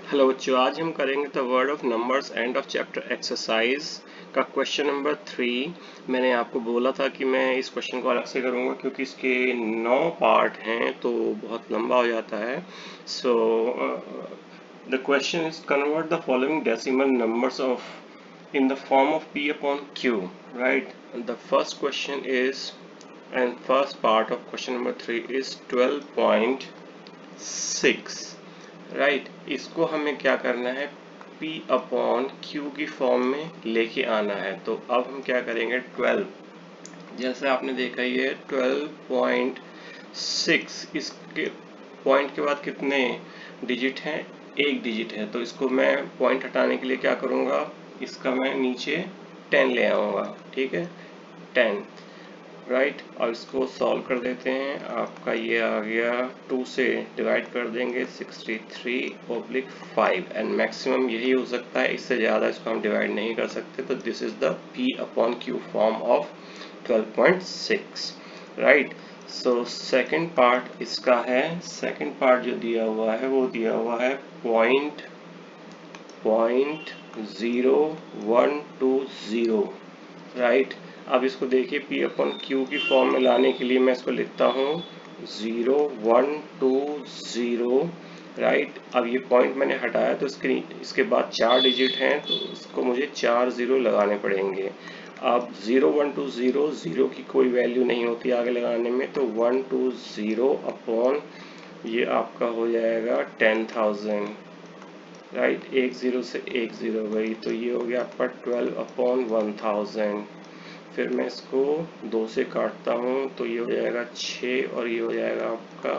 Hello बच्चों, आज हम करेंगे the word of numbers end of chapter exercise का क्वेश्चन नंबर 3। मैंने आपको बोला था कि मैं इस क्वेश्चन को अलग से करूंगा क्योंकि इसके 9 पार्ट हैं तो बहुत लंबा हो जाता है। So the question is convert the following decimal numbers of in the form of p upon q, right. The first question is and first part of question number 3 is 12.6, right. इसको हमें क्या करना है, p अपॉन q की form में लेके आना है। तो अब हम क्या करेंगे, 12 जैसे आपने देखा ये 12.6, इसके पॉइंट के बाद कितने डिजिट हैं, एक डिजिट है। तो इसको मैं पॉइंट हटाने के लिए क्या करूँगा, इसका मैं नीचे 10 ले आऊँगा, ठीक है, 10, राइट। और इसको सॉल्व कर देते हैं। आपका ये आ गया 2 से डिवाइड कर देंगे 63/5 एंड मैक्सिमम यही हो सकता है, इससे ज़्यादा इसको हम डिवाइड नहीं कर सकते। तो this is the p upon q form of 12.6, right. So second part इसका है, सेकेंड पार्ट जो दिया हुआ है वो दिया हुआ है 0.0120, राइट। अब इसको देखिए, p अपॉन q की फॉर्म में लाने के लिए मैं इसको लिखता हूँ 0120, राइट। अब ये पॉइंट मैंने हटाया तो इसके बाद 4 डिजिट हैं तो इसको मुझे 4 0 लगाने पड़ेंगे। अब 0120, 0 की कोई वैल्यू नहीं होती आगे लगाने में, तो 120 अपॉन ये आपका हो जाएगा 10,000, राइट। एक 0 से एक 0 गई तो ये हो गया आपका 12/1000। फिर मैं इसको 2 से काटता हूँ तो ये हो जाएगा 6 और ये हो जाएगा आपका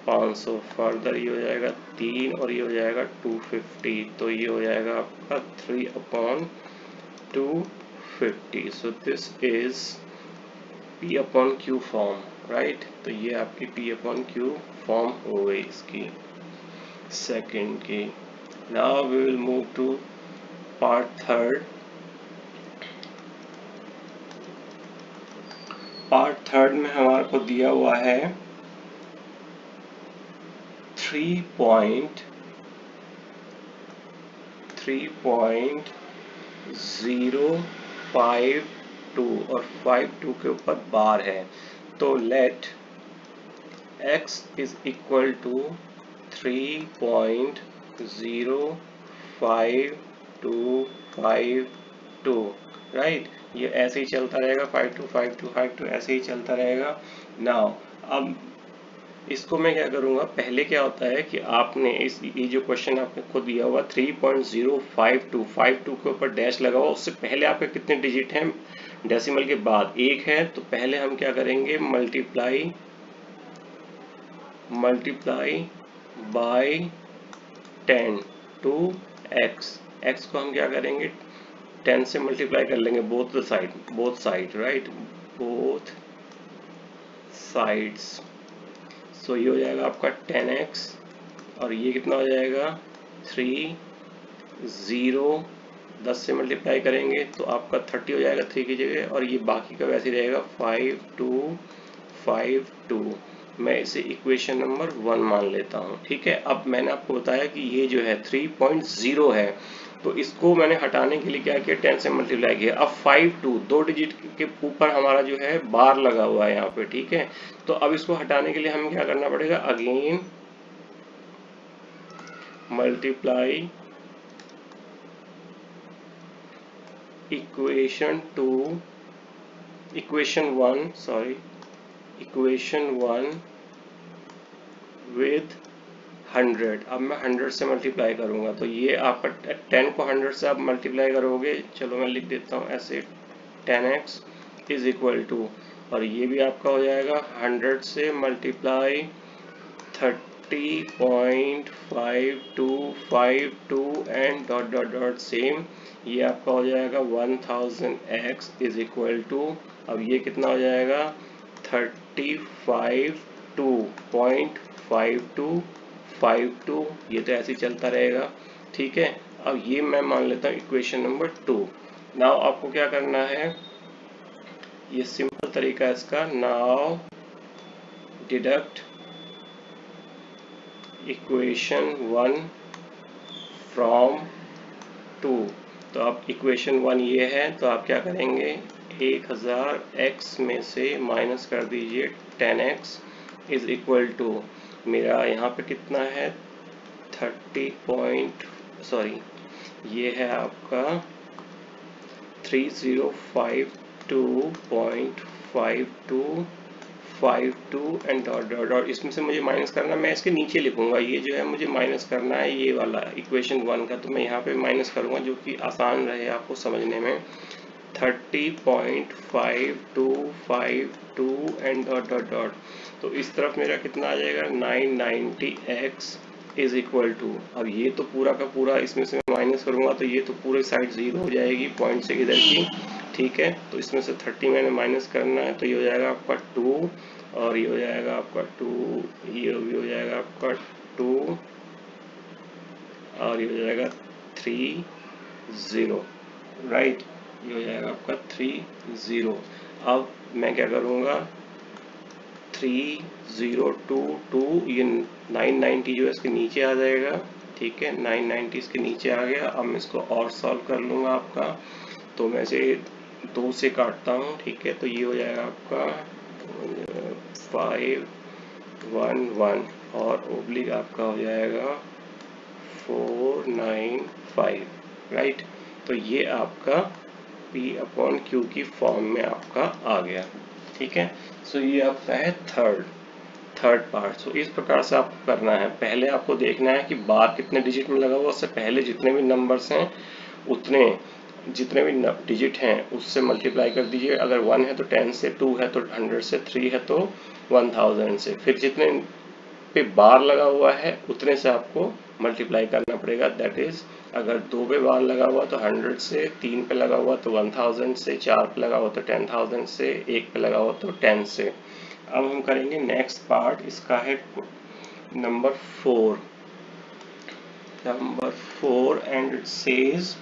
500। फर्दर ये हो जाएगा 3 और ये हो जाएगा 250, तो ये हो जाएगा आपका 3/250। So this is p upon q form, right. तो ये आपकी p अपॉन q फॉर्म हो गई इसकी सेकंड की। Now we will move to part third. Part third में हमारे को दिया हुआ है 3.052 और 52 के ऊपर बार है। तो let x is equal to 3.05252, right. ये ऐसे ही चलता रहेगा, 52 52 52 ऐसे ही चलता रहेगा। नाउ अब इसको मैं क्या करूंगा, पहले क्या होता है कि आपने ये जो क्वेश्चन आपने खुद दिया हुआ 3.052 के ऊपर डैश लगा हुआ, उससे पहले आपके कितने डिजिट हैं, डेसिमल के बाद एक है। तो पहले हम क्या करेंगे, multiply by 10 to x। x को हम क्या करेंगे, 10 से मल्टीप्लाई कर लेंगे both side, right, both sides. So ये हो जाएगा आपका 10x और ये कितना हो जाएगा 30, 10 से मल्टीप्लाई करेंगे तो आपका 30 हो जाएगा 3 की जगह, और ये बाकी का वैसे रहेगा 5252। मैं इसे इक्वेशन नंबर 1 मान लेता हूँ, ठीक है। अब मैंने आपको बताया कि ये जो है 3.0 है, तो इसको मैंने हटाने के लिए क्या किया, 10 से मल्टीप्लाई किया। अब 52 दो डिजिट के ऊपर हमारा जो है बार लगा हुआ है यहाँ पे, ठीक है। तो अब इसको हटाने के लिए हमें क्या करना पड़ेगा, अगेन मल्टीप्लाई इक्वेशन 1 विद 100। अब मैं 100 से मल्टीप्लाई करूंगा तो ये आपका 10 को 100 से आप मल्टीप्लाई करोगे, चलो मैं लिख देता हूँ ऐसे, 10x इज इक्वल टू, और ये भी आपका हो जाएगा 100 से multiply 30.5252 and dot dot dot same, ये आपका हो जाएगा 1000x इज इक्वल टू, अब ये कितना हो जाएगा 35.5252, ये तो ऐसे ही चलता रहेगा, ठीक है। अब ये मैं मान लेता हूँ इक्वेशन नंबर 2। नाउ आपको क्या करना है, ये सिंपल तरीका है इसका। Now deduct equation 1 from 2। तो अब इक्वेशन 1 ये है, तो आप क्या करेंगे, 1000 x में से माइनस कर दीजिए 10x इज इक्वल टू, मेरा यहाँ पे कितना है ये है आपका 3052.5252 एंड डॉट डॉट डॉट। इसमें से मुझे माइनस करना, मैं इसके नीचे लिखूंगा, ये जो है मुझे माइनस करना है ये वाला इक्वेशन 1 का, तो मैं यहाँ पे माइनस करूंगा जो कि आसान रहे आपको समझने में। 30.5252 एंड डॉट डॉट डॉट। तो इस तरफ मेरा कितना आ जाएगा 990x इज इक्वल टू, अब ये तो पूरा का पूरा इसमें से मैं माइनस करूंगा तो ये तो पूरे साइड 0 हो जाएगी पॉइंट से इधर की, ठीक है। तो इसमें से 30 मैंने माइनस करना है, तो ये हो जाएगा आपका 2 और ये हो जाएगा आपका 2, ये भी हो जाएगा आपका 2 और ये हो जाएगा 30, राइट, ये हो जाएगा आपका 30। अब मैं क्या करूँगा 3022, ये 990 जो है इसके नीचे आ जाएगा, ठीक है, 990 इसके नीचे आ गया। अब मैं इसको और सॉल्व कर लूँगा आपका, तो मैं इसे 2 से काटता हूँ, ठीक है। तो ये हो जाएगा आपका 511 और ओब्लिक आपका हो जाएगा 495, राइट। तो ये आपका P/Q की फॉर्म में आपका आ गया, ठीक है। सो ये आपका है थर्ड पार्ट। सो इस प्रकार से आपको करना है, पहले आपको देखना है कि बार कितने डिजिट में लगा हुआ, उससे पहले जितने भी नंबर्स हैं उतने जितने भी डिजिट हैं उससे मल्टीप्लाई कर दीजिए। अगर 1 है तो 10 से, 2 है तो 100 से, 3 है तो 1000 से, फिर जितने पे बार लगा हुआ है उतने से आपको मल्टीप्लाई करना पड़ेगा। दैट इज अगर 2 पे बार लगा हुआ तो 100 से, 3 पे लगा हुआ तो 1000 से, 4 पे लगा हुआ तो 10000 से, 1 पे लगा हुआ तो 10 से। अब हम करेंगे नेक्स्ट पार्ट, इसका है नंबर 4 एंड इट सेज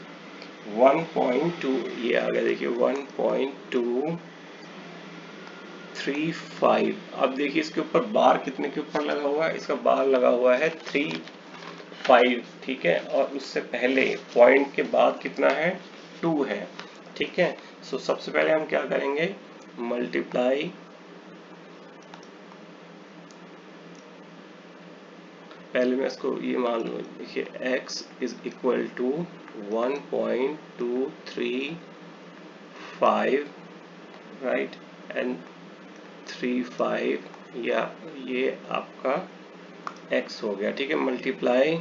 1.2, ये आ गया देखिए 1.235। अब देखिए इसके ऊपर बार कितने के ऊपर लगा हुआ है, इसका बार लगा हुआ है 35, ठीक है, और उससे पहले पॉइंट के बाद कितना है 2 है, ठीक है। सो सबसे पहले हम क्या करेंगे, मल्टीप्लाई, पहले मैं इसको ये मान लूँ, देखिए x is equal to 1.235, right, and 35, या ये आपका x हो गया, ठीक है। मल्टीप्लाई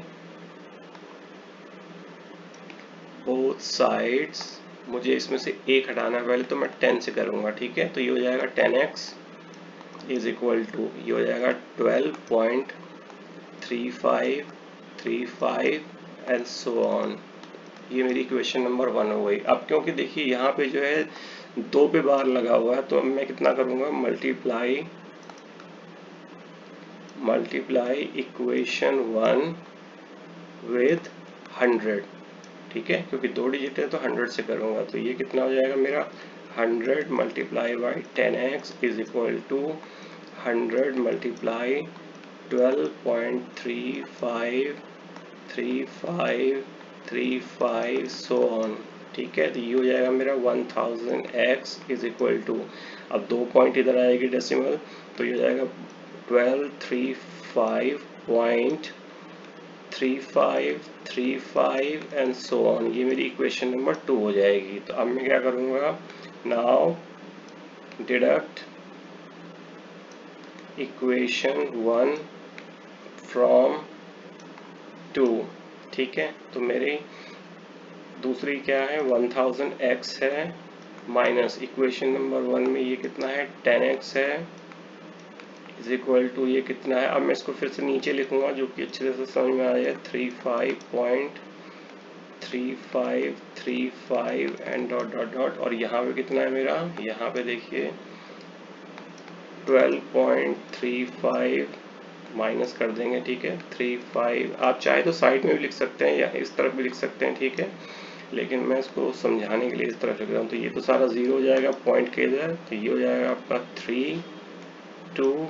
बोथ साइड्स, मुझे इसमें से एक हटाना है, पहले तो मैं 10 से करूंगा, ठीक है। तो ये हो जाएगा 10x इज इक्वल टू, ये हो जाएगा 12.3535 एंड सो ऑन। ये मेरी इक्वेशन नंबर 1 हो गई। अब क्योंकि देखिए यहाँ पे जो है 2 पे बार लगा हुआ है, तो मैं कितना करूंगा, मल्टीप्लाई इक्वेशन 1 विद 100, ठीक है, क्योंकि 2 डिजिट है तो 100 से करूंगा। तो ये कितना हो जाएगा मेरा 100 multiply by 10x is equal to 100 multiply 12.3535 so on, ठीक है। तो ये हो जाएगा मेरा 1000x इज इक्वल टू, अब 2 पॉइंट इधर आएगी डेसिमल, तो ये हो जाएगा 1235.3535 एंड सो ऑन। ये मेरी इक्वेशन नंबर 2 हो जाएगी। तो अब मैं क्या करूँगा, नाउ डिडक्ट इक्वेशन 1 फ्रॉम 2, ठीक है। तो मेरी दूसरी क्या है 1000x है, माइनस इक्वेशन नंबर 1 में ये कितना है 10x है, इज इक्वल टू ये कितना है, अब मैं इसको फिर से नीचे लिखूंगा जो कि अच्छे से समझ में आ जाए, 35.3535 एंड डॉट डॉट डॉट, और यहाँ पे कितना है मेरा, यहाँ पे देखिए 12.35 माइनस कर देंगे, ठीक है, 35। आप चाहे तो साइड में भी लिख सकते हैं या इस तरफ भी लिख सकते हैं, ठीक है, लेकिन मैं इसको समझाने के लिए इस तरफ लिख रहा हूँ। तो ये तो सारा 0 हो जाएगा पॉइंट के इधर, तो ये हो जाएगा आपका 3 2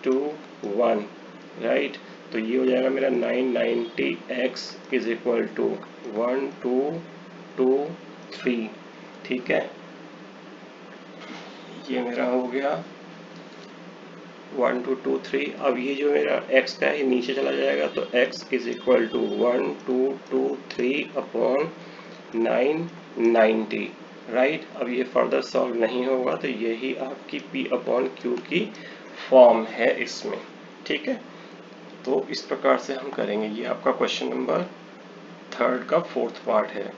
2 1, राइट। तो ये हो जाएगा मेरा 990x इज इक्वल टू 1 2 2 3। ठीक है, ये मेरा हो गया 1 2 2 3। अब ये जो मेरा x का है ये नीचे चला जाएगा, तो x is equal to 1 2 2 3 upon 990, right. अब ये फर्दर सॉल्व नहीं होगा, तो यही आपकी P अपॉन Q की फॉर्म है इसमें। ठीक है, तो इस प्रकार से हम करेंगे। ये आपका क्वेश्चन नंबर 3 का 4th पार्ट है।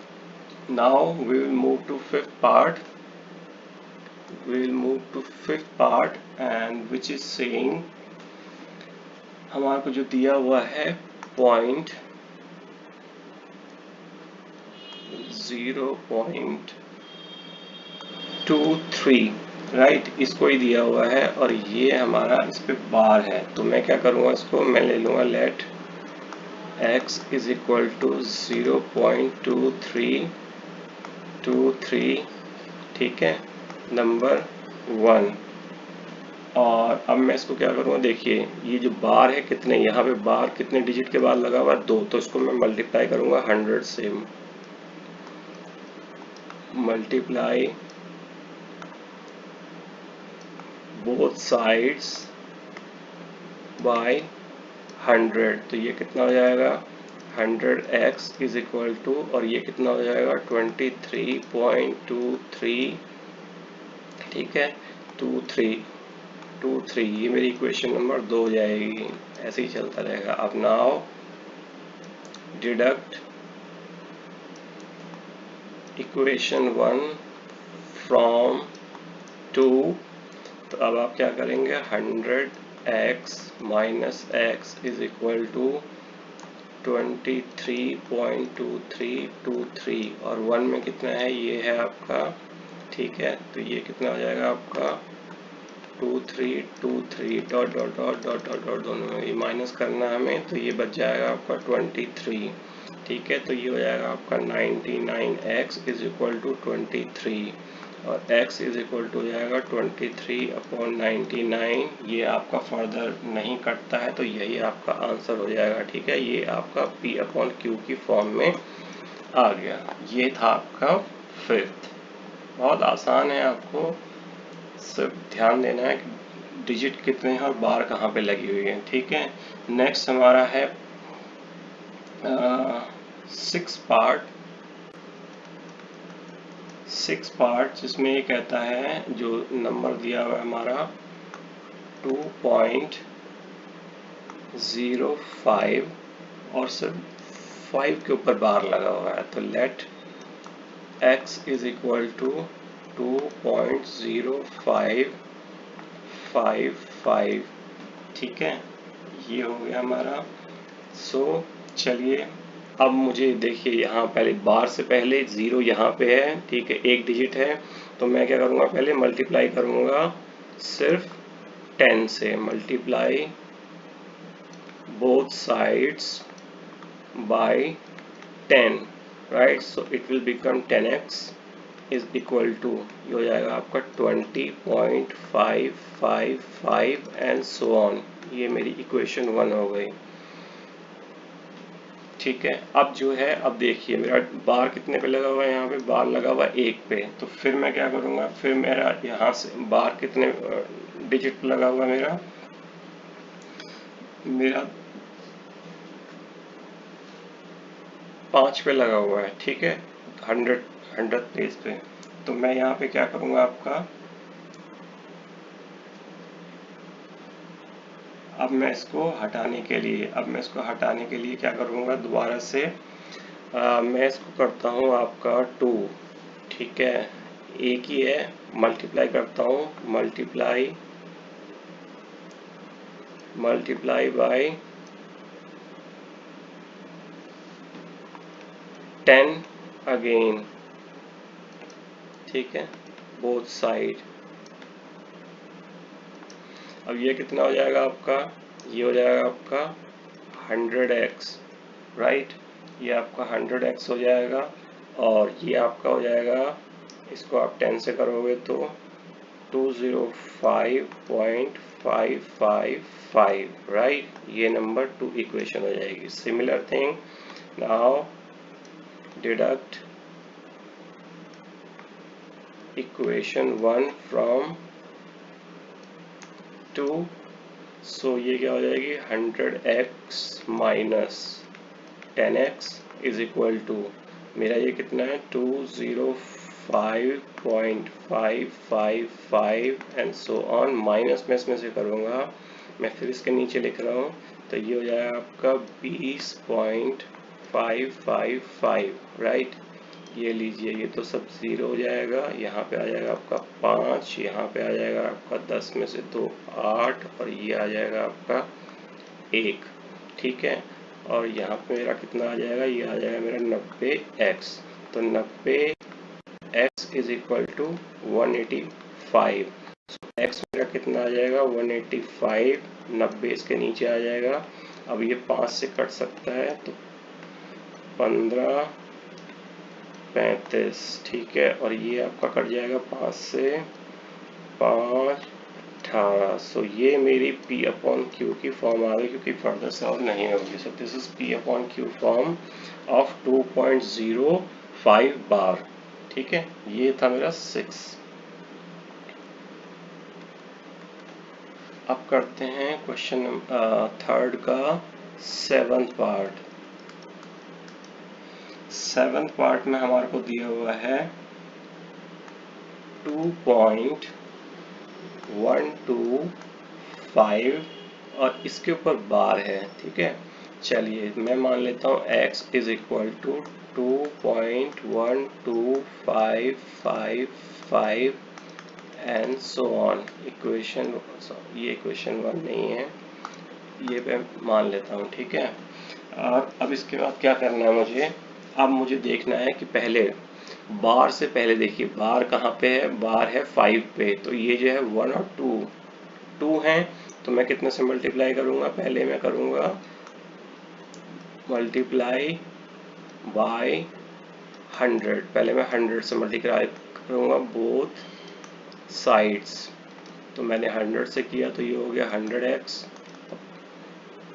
Now we will move to 5th part. We will move to 5th part and which is saying हमारे को जो दिया हुआ है 0.23, राइट, इसको ही दिया हुआ है और ये हमारा इस पे बार है। तो मैं क्या करूँगा, इसको मैं ले लूँगा let x is equal to 0.2323, ठीक है, नंबर 1। और अब मैं इसको क्या करूँगा, देखिए ये जो बार है कितने, यहाँ पे बार कितने डिजिट के बाद लगा हुआ है 2, तो इसको मैं मल्टीप्लाई करूँगा 100 से, मल्टीप्लाई बोथ साइड्स बाय 100। तो ये कितना हो जाएगा 100x इज इक्वल टू, और ये कितना हो जाएगा 23.23, ठीक है, 23, ये मेरी इक्वेशन नंबर 2 हो जाएगी। ऐसे ही चलता रहेगा। अब नाउ डिडक्ट इक्वेशन 1 फ्रॉम 2। तो अब आप क्या करेंगे, 100x minus x is equal to 23.2323, और 1 में कितना है, ये है आपका, ठीक है, तो ये कितना हो जाएगा आपका 2323 dot dot dot dot dot dot, दोनों में ये माइनस करना हमें, तो ये बच जाएगा आपका 23, ठीक है। तो ये हो जाएगा आपका 99x इज इक्वल टू 23, और x इज इक्वल टू हो जाएगा 23 अपॉन 99। ये आपका फर्दर नहीं कटता है, तो यही आपका आंसर हो जाएगा, ठीक है। ये आपका P अपॉन Q की फॉर्म में आ गया। ये था आपका 5th। बहुत आसान है, आपको सिर्फ ध्यान देना है कि डिजिट कितने हैं और बार कहाँ पे लगी हुई है, ठीक है। नेक्स्ट हमारा है 6 पार्ट, जिसमें ये कहता है जो नंबर दिया हुआ है हमारा 2.05 और सिर्फ 5 के ऊपर बार लगा हुआ है। तो let x is equal to 2.0555, ठीक है, ये हो गया हमारा। सो चलिए अब मुझे देखिए, यहाँ पहले बार से पहले 0 यहाँ पे है, ठीक है, एक डिजिट है, तो मैं क्या करूँगा, पहले मल्टीप्लाई करूँगा सिर्फ 10 से, multiply both sides by 10, right. So it will become 10x is equal to, ये हो जाएगा आपका 20.555 एंड सो ऑन। ये मेरी इक्वेशन 1 हो गई, ठीक है। अब जो है, अब देखिए मेरा बार कितने पे लगा हुआ है, यहाँ पे बार लगा हुआ है 1 पे, तो फिर मैं क्या करूँगा, फिर मेरा यहाँ से बार कितने डिजिट पे लगा हुआ है, मेरा 5 पे लगा हुआ है, ठीक है, 100 प्लेस पे। तो मैं यहाँ पे क्या करूँगा आपका, अब मैं इसको हटाने के लिए क्या करूँगा, दोबारा से मैं इसको करता हूँ आपका 2, ठीक है, एक ही है, मल्टीप्लाई करता हूँ, मल्टीप्लाई बाय 10 अगेन, ठीक है, बोथ साइड। अब ये कितना हो जाएगा आपका, ये हो जाएगा आपका 100x, राइट, ये आपका 100x हो जाएगा, और ये आपका हो जाएगा, इसको आप 10 से करोगे तो 205.5 2.555, राइट। ये नंबर 2 इक्वेशन हो जाएगी। Similar thing, now deduct equation 1 from 2, सो ये क्या हो जाएगी 100x minus 10x is equal to, मेरा ये कितना है 205.555 एंड सो ऑन। माइनस में इसमें से करूँगा, मैं फिर इसके नीचे लिख रहा हूँ, तो ये हो जाएगा आपका 20.555, राइट। ये लीजिए, ये तो सब जीरो हो जाएगा, यहाँ पे आ जाएगा आपका 5, यहाँ पे आ जाएगा आपका 10 में से 2 8, और ये आ जाएगा आपका 1, ठीक है। और यहाँ पे मेरा कितना आ जाएगा, ये आ जाएगा मेरा 90x, तो 90x is equal to 185। x मेरा कितना आ जाएगा 185, 90 इसके नीचे आ जाएगा। अब ये 5 से कट सकता है, तो 15 35, ठीक है। और ये आपका कट जाएगा 5 से 5 18। सो ये मेरी P अपॉन Q की फॉर्म आ गई, क्योंकि फर्दर सॉल्व नहीं होगी। So this is P upon Q form of 2.05 बार, ठीक है। ये था मेरा 6। अब करते हैं क्वेश्चन थर्ड का 7th पार्ट। 7th पार्ट में हमारे को दिया हुआ है 2.125 और इसके ऊपर बार है, ठीक है। चलिए मैं मान लेता हूँ x is equal to 2.12555 and so on. Equation, ये इक्वेशन 1 नहीं है, ये मैं मान लेता हूँ, ठीक है। और अब इसके बाद क्या करना है मुझे, अब मुझे देखना है कि पहले बार से पहले देखिए बार कहाँ पे है, बार है 5 पे, तो ये जो है 1 और 2 हैं, तो मैं कितने से मल्टीप्लाई करूंगा, पहले मैं करूंगा मल्टीप्लाई बाय 100, पहले मैं 100 से मल्टीप्लाई करूंगा बोथ साइड्स। तो मैंने 100 से किया, तो ये हो गया 100x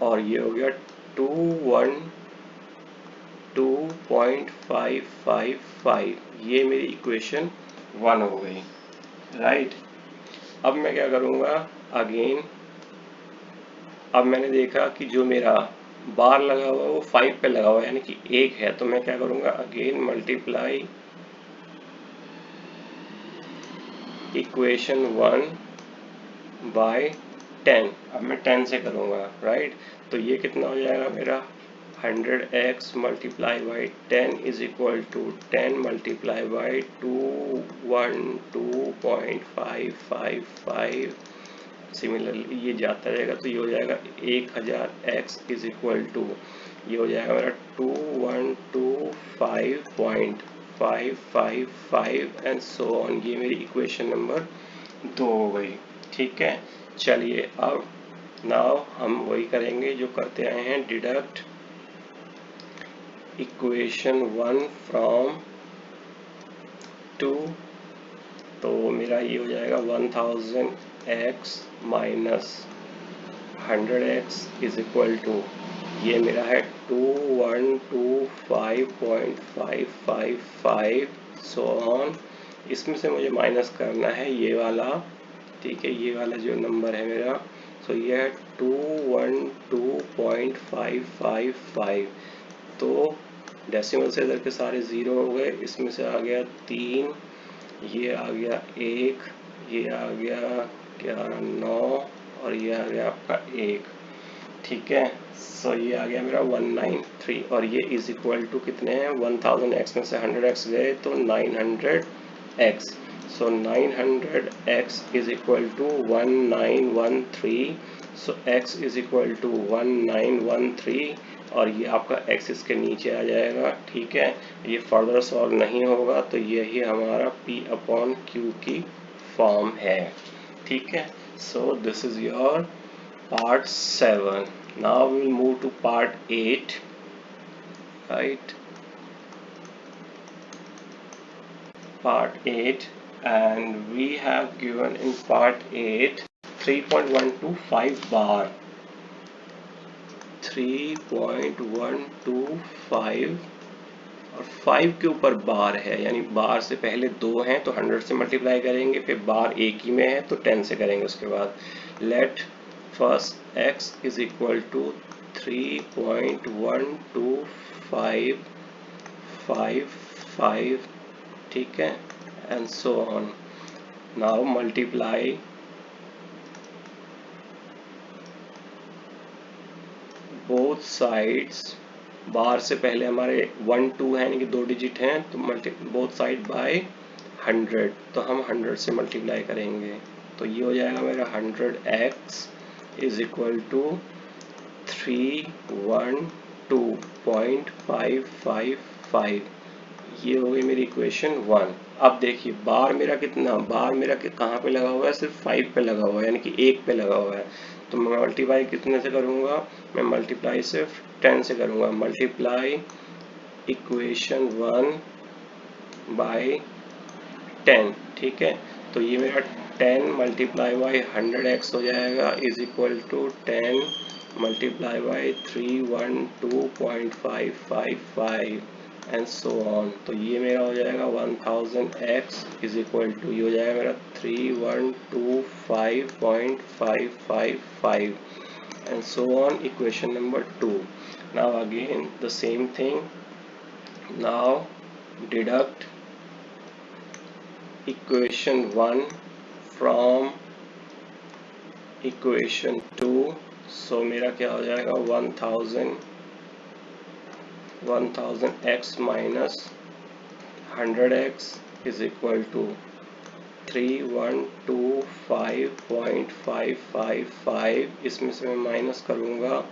और ये हो गया 2.555, ये मेरी इक्वेशन 1 हो गई, राइट। अब मैं क्या करूंगा अगेन, अब मैंने देखा कि जो मेरा बार लगा हुआ है वो 5 पे लगा हुआ है, यानी कि 1 है, तो मैं क्या करूंगा अगेन मल्टीप्लाई इक्वेशन 1 बाय 10। अब मैं 10 से करूंगा, राइट। तो ये कितना हो जाएगा मेरा 100x multiply by 10 is equal to 10 multiply by 212.555। Similarly ये जाता रहेगा, तो ये हो जाएगा 1000x इज इक्वल टू, ये हो जाएगा मेरा 2125.555 एंड सो ऑन। ये मेरी इक्वेशन नंबर 2 हो गई, ठीक है। चलिए अब नाउ हम वही करेंगे जो करते आए हैं, डिडक्ट इक्वेशन 1 फ्रॉम 2, तो मेरा ये हो जाएगा 1000x minus 100x is equal to, ये मेरा है 2125.555 सो ऑन। इसमें से मुझे माइनस करना है ये वाला, ठीक है, ये वाला जो नंबर है मेरा, सो ये है 212.555। तो डेसिमल से इधर के सारे जीरो हो गए, इसमें से आ गया 3, ये आ गया 1, ये आ गया क्या 9 और ये आ गया आपका 1, ठीक है। सो ये आ गया मेरा 193 और ये इज इक्वल टू कितने हैं 1000x में से 100x गए तो 900x, सो 900x is equal to 1913, so x is equal to 1913 और ये आपका x इसके नीचे आ जाएगा, ठीक है। ये फर्दर सॉल्व नहीं होगा, तो यही हमारा P अपॉन Q की फॉर्म है, ठीक है। So this is your part 7. Now we will move to part 8, right? Part 8, and we have given in part 8 3.125 बार, 3.125 और 5 के ऊपर बार है, यानी बार से पहले 2 हैं तो 100 से मल्टीप्लाई करेंगे, फिर बार एक ही में है तो 10 से करेंगे उसके बाद। Let first x is equal to 3.1255, ठीक है, and so on. Now multiply both sides, बार से पहले हमारे 1 2 है, यानी कि 2 डिजिट हैं, तो बोथ साइड बाय 100, तो हम 100 से मल्टीप्लाई करेंगे, तो ये हो जाएगा मेरा 100x इज इक्वल टू 312.555, ये हो गई मेरी इक्वेशन 1। अब देखिए बार मेरा कितना, बार मेरा कहाँ पे लगा हुआ है, सिर्फ 5 पे लगा हुआ है, यानी कि 1 पे लगा हुआ है, तो मैं मल्टीप्लाई कितने से करूँगा, मैं मल्टीप्लाई सिर्फ 10 से करूँगा। मल्टीप्लाई इक्वेशन 1 बाय 10, ठीक है, तो ये मेरा 10 मल्टीप्लाई बाई 100x हो जाएगा is equal to 10 multiply by 312.555 and so on, तो ये मेरा हो जाएगा 1000x इज इक्वल टू, ये हो जाएगा मेरा 3125.555 and so on, equation number 2. Now again the same thing, now deduct equation 1 from equation 2, so मेरा क्या हो जाएगा 1000x minus 100x is equal to 312.555, इसमें से मैं माइनस करूँगा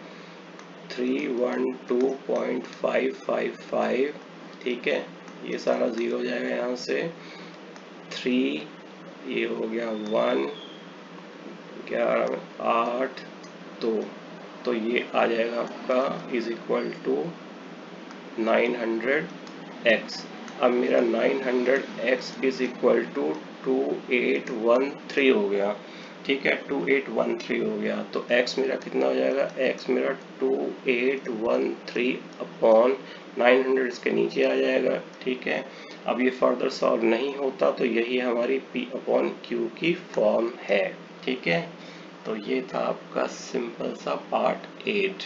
312.555, ठीक है, ये सारा ज़ीरो हो जाएगा यहाँ से, 3 ये हो गया 1 11 8 2, तो ये आ जाएगा आपका इज इक्वल टू 900x। अब मेरा 900x इज इक्वल टू 2813 हो गया, ठीक है, 2813 हो गया, तो x मेरा कितना हो जाएगा, x मेरा 2813 अपॉन 900 इसके नीचे आ जाएगा, ठीक है। अब ये फर्दर सॉल्व नहीं होता, तो यही हमारी p अपॉन q की फॉर्म है, ठीक है। तो ये था आपका सिंपल सा पार्ट 8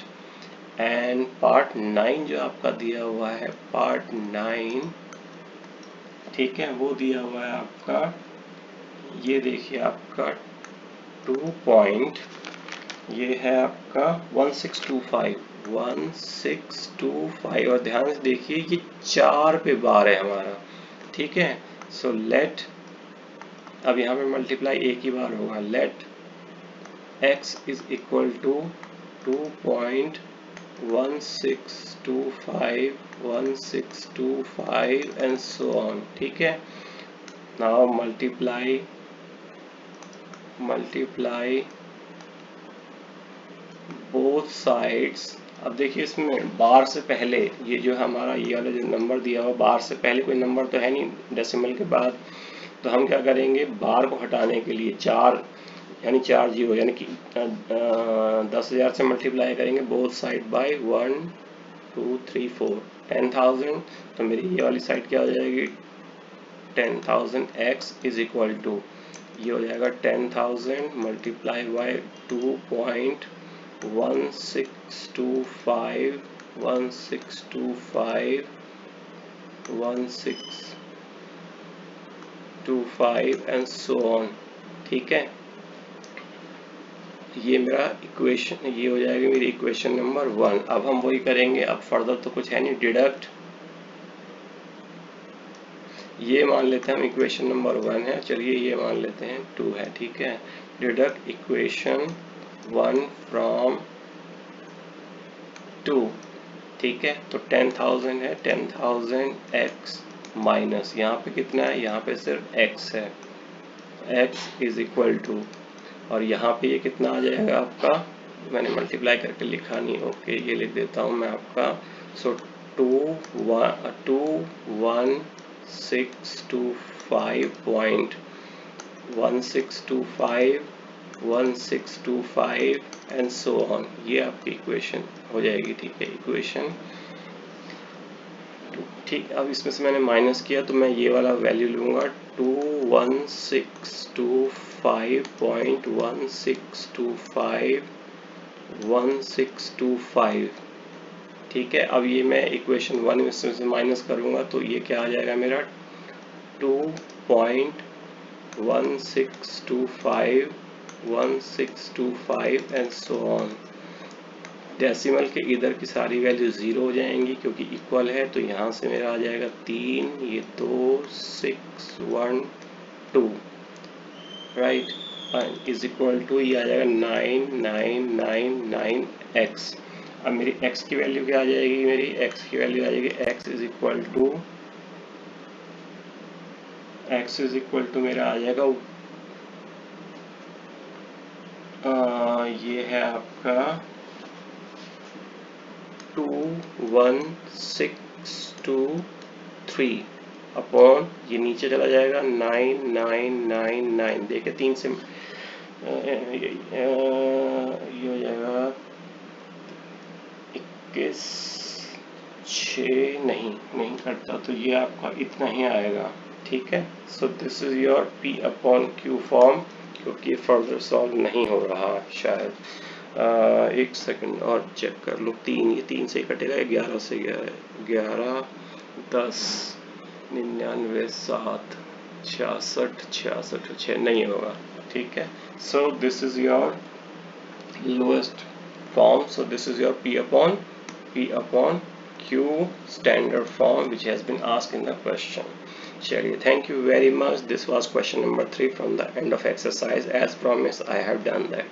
एंड पार्ट 9 जो आपका दिया हुआ है, पार्ट 9, ठीक है, वो दिया हुआ है आपका, ये देखिए आपका 2 पॉइंट, ये है आपका 1625 और ध्यान से देखिए ये 4 पे बार है हमारा, ठीक है। सो लेट, अब यहाँ पे मल्टीप्लाई एक ही बार होगा, let x is equal to 2.1625 and so on, ठीक है। Now multiply both sides. अब देखिए इसमें बार से पहले ये जो हमारा ये वाला जो नंबर दिया हुआ, बार से पहले कोई नंबर तो है नहीं डेसिमल के बाद, तो हम क्या करेंगे, बार को हटाने के लिए 4 यानी 4 जीरो, यानी कि 10,000 से मल्टीप्लाई करेंगे बोथ साइड बाय 1 2 3 4 10,000, तो मेरी ये वाली साइड क्या हो जाएगी 10,000x इज इक्वल टू, ये हो जाएगा 10,000 multiply by 2.1625 and so on, ठीक है। ये मेरा इक्वेशन, ये हो जाएगी मेरी इक्वेशन नंबर 1। अब हम वही करेंगे, अब फर्दर तो कुछ है नहीं, डिडक्ट, ये मान लेते हैं हम इक्वेशन नंबर 1 है, चलिए ये मान लेते हैं 2 है, ठीक है। डिडक्ट इक्वेशन 1 फ्रॉम 2, ठीक है, तो 10,000 है, 10,000x माइनस यहाँ पे कितना है, यहाँ पे सिर्फ x है, x इज इक्वल टू, और यहाँ पे ये कितना आ जाएगा आपका, मैंने मल्टीप्लाई करके लिखा नहीं, ओके ये लिख देता हूँ मैं आपका, सो 21625.1625 1625 एंड सो ऑन। ये आपकी इक्वेशन हो जाएगी, ठीक है, इक्वेशन। ठीक, अब इसमें से मैंने माइनस किया तो मैं ये वाला वैल्यू लूँगा 21625.1625 ठीक है। अब ये मैं इक्वेशन 1 इसमें से माइनस करूँगा तो ये क्या आ जाएगा मेरा 2.1625 एंड सो ऑन। डेसिमल के इधर की सारी वैल्यू 0 हो जाएंगी क्योंकि इक्वल है, तो यहाँ से मेरा आ जाएगा 3, ये 2, 6, 1, 2 राइट, इज इक्वल टू ये आ जाएगा 9999x। अब मेरी x की वैल्यू क्या आ जाएगी, मेरी x की वैल्यू आ जाएगी x इज इक्वल टू मेरा आ जाएगा ये है आपका 21623 अपॉन ये नीचे चला जाएगा 9999। देखिए 3 से ये हो जाएगा 21 6 नहीं करता, तो ये आपका इतना ही आएगा, ठीक है। So this is your P upon Q form, क्योंकि फर्दर सॉल्व नहीं हो रहा शायद। एक सेकंड और चेक कर लो, 3 ये 3 से ही कटेगा, 11 से 11 10 99 7 66 66 6 नहीं होगा, ठीक है। So this is your lowest form, so this is your P upon Q standard form which has been asked in the question. Chaliye, thank you very much. This was question number 3 from the end of exercise. As promised, I have done that.